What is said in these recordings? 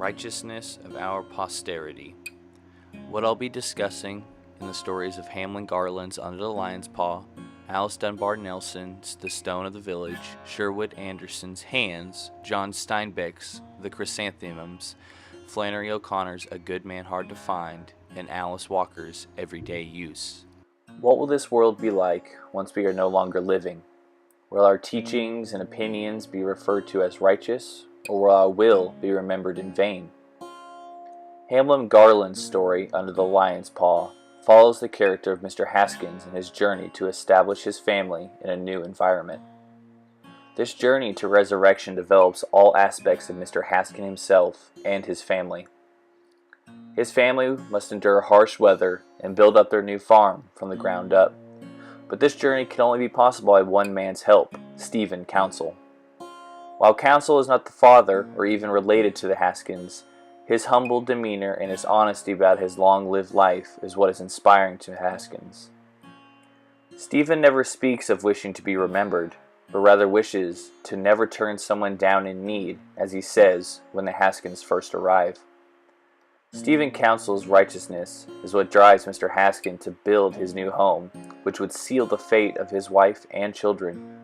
Righteousness of Our Posterity. What I'll be discussing in the stories of Hamlin Garland's Under the Lion's Paw, Alice Dunbar Nelson's The Stone of the Village, Sherwood Anderson's Hands, John Steinbeck's The Chrysanthemums, Flannery O'Connor's A Good Man Hard to Find, and Alice Walker's Everyday Use. What will this world be like once we are no longer living? Will our teachings and opinions be referred to as righteous, or will our will be remembered in vain? Hamlin Garland's story, Under the Lion's Paw, follows the character of Mr. Haskins in his journey to establish his family in a new environment. This journey to resurrection develops all aspects of Mr. Haskins himself and his family. His family must endure harsh weather and build up their new farm from the ground up. But this journey can only be possible by one man's help, Stephen Counsell. While Counsell is not the father or even related to the Haskins, his humble demeanor and his honesty about his long-lived life is what is inspiring to Haskins. Stephen never speaks of wishing to be remembered, but rather wishes to never turn someone down in need, as he says when the Haskins first arrive. Stephen Counsell's righteousness is what drives Mr. Haskin to build his new home, which would seal the fate of his wife and children.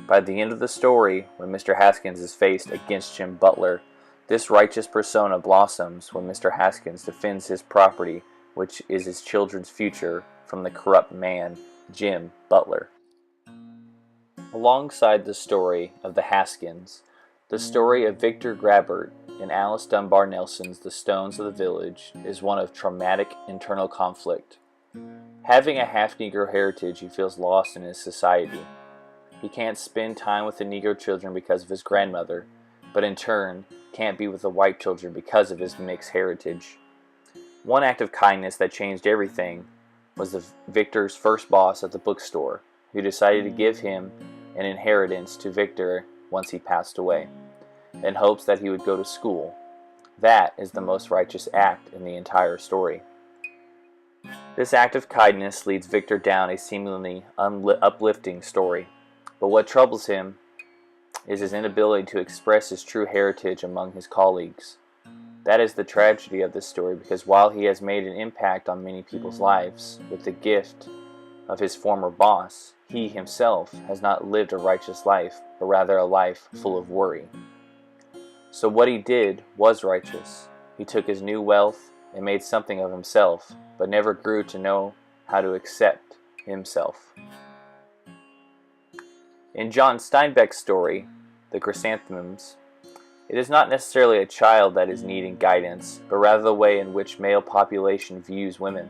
By the end of the story, when Mr. Haskins is faced against Jim Butler, this righteous persona blossoms when Mr. Haskins defends his property, which is his children's future, from the corrupt man, Jim Butler. Alongside the story of the Haskins, the story of Victor Grabert in Alice Dunbar Nelson's The Stones of the Village is one of traumatic internal conflict. Having a half-Negro heritage, he feels lost in his society. He can't spend time with the Negro children because of his grandmother, but in turn, can't be with the white children because of his mixed heritage. One act of kindness that changed everything was Victor's first boss at the bookstore, who decided to give him an inheritance to Victor once he passed away, in hopes that he would go to school. That is the most righteous act in the entire story. This act of kindness leads Victor down a seemingly uplifting story, but what troubles him is his inability to express his true heritage among his colleagues. That is the tragedy of this story, because while he has made an impact on many people's lives with the gift of his former boss, he himself has not lived a righteous life, but rather a life full of worry. So what he did was righteous. He took his new wealth and made something of himself, but never grew to know how to accept himself. In John Steinbeck's story, The Chrysanthemums, it is not necessarily a child that is needing guidance, but rather the way in which male population views women.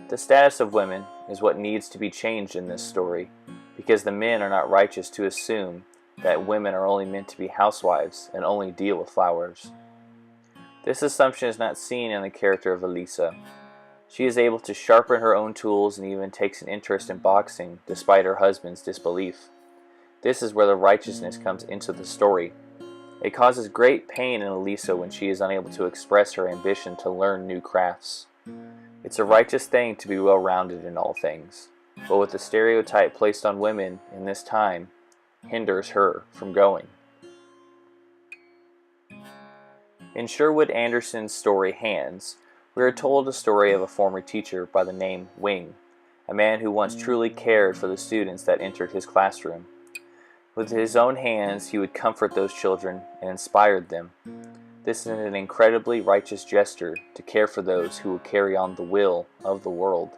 The status of women is what needs to be changed in this story, because the men are not righteous to assume that women are only meant to be housewives and only deal with flowers. This assumption is not seen in the character of Elisa. She is able to sharpen her own tools and even takes an interest in boxing despite her husband's disbelief. This is where the righteousness comes into the story. It causes great pain in Elisa when she is unable to express her ambition to learn new crafts. It's a righteous thing to be well-rounded in all things, but with the stereotype placed on women in this time, hinders her from going. In Sherwood Anderson's story Hands, we are told the story of a former teacher by the name Wing, a man who once truly cared for the students that entered his classroom. With his own hands, he would comfort those children and inspired them. This is an incredibly righteous gesture to care for those who will carry on the will of the world.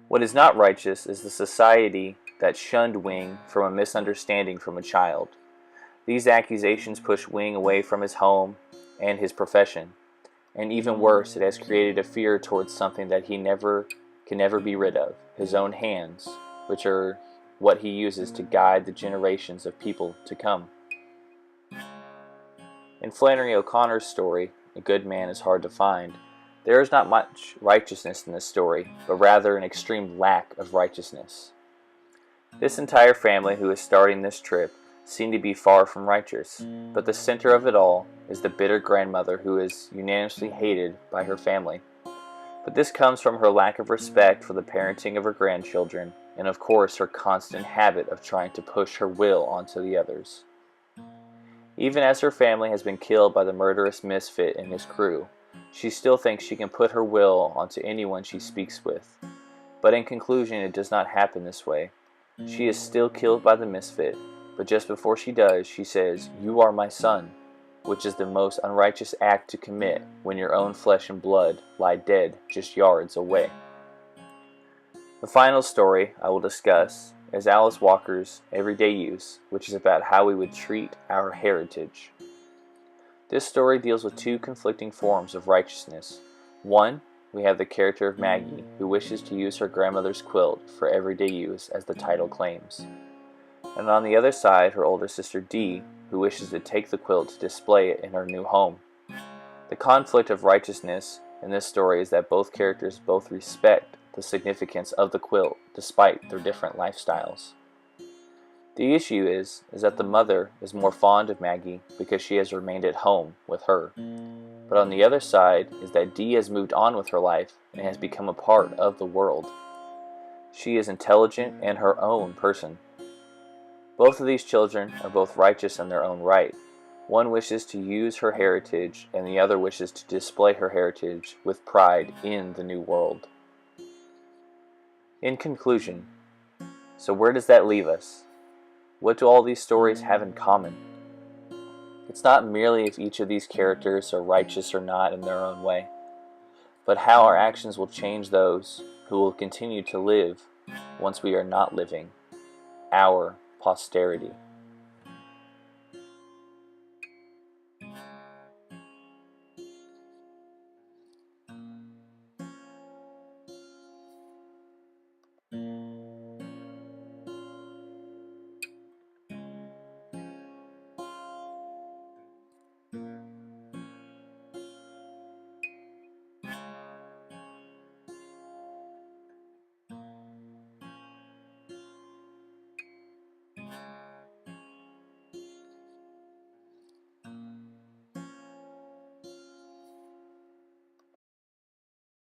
What is not righteous is the society that shunned Wing from a misunderstanding from a child. These accusations push Wing away from his home and his profession. And even worse, it has created a fear towards something that he can never be rid of, his own hands, which are what he uses to guide the generations of people to come. In Flannery O'Connor's story, A Good Man is Hard to Find, there is not much righteousness in this story, but rather an extreme lack of righteousness. This entire family who is starting this trip seem to be far from righteous, but the center of it all is the bitter grandmother who is unanimously hated by her family. But this comes from her lack of respect for the parenting of her grandchildren, and of course her constant habit of trying to push her will onto the others. Even as her family has been killed by the murderous misfit and his crew, she still thinks she can put her will onto anyone she speaks with. But in conclusion, it does not happen this way. She is still killed by the misfit, but just before she does, she says, "You are my son," which is the most unrighteous act to commit when your own flesh and blood lie dead just yards away. The final story I will discuss is Alice Walker's Everyday Use, which is about how we would treat our heritage. This story deals with two conflicting forms of righteousness. One, we have the character of Maggie, who wishes to use her grandmother's quilt for everyday use, as the title claims. And on the other side, her older sister Dee, who wishes to take the quilt to display it in her new home. The conflict of righteousness in this story is that both characters both respect the significance of the quilt despite their different lifestyles. The issue is that the mother is more fond of Maggie because she has remained at home with her. But on the other side is that Dee has moved on with her life and has become a part of the world. She is intelligent and her own person. Both of these children are both righteous in their own right. One wishes to use her heritage and the other wishes to display her heritage with pride in the new world. In conclusion, so where does that leave us? What do all these stories have in common? It's not merely if each of these characters are righteous or not in their own way, but how our actions will change those who will continue to live once we are not living, our posterity.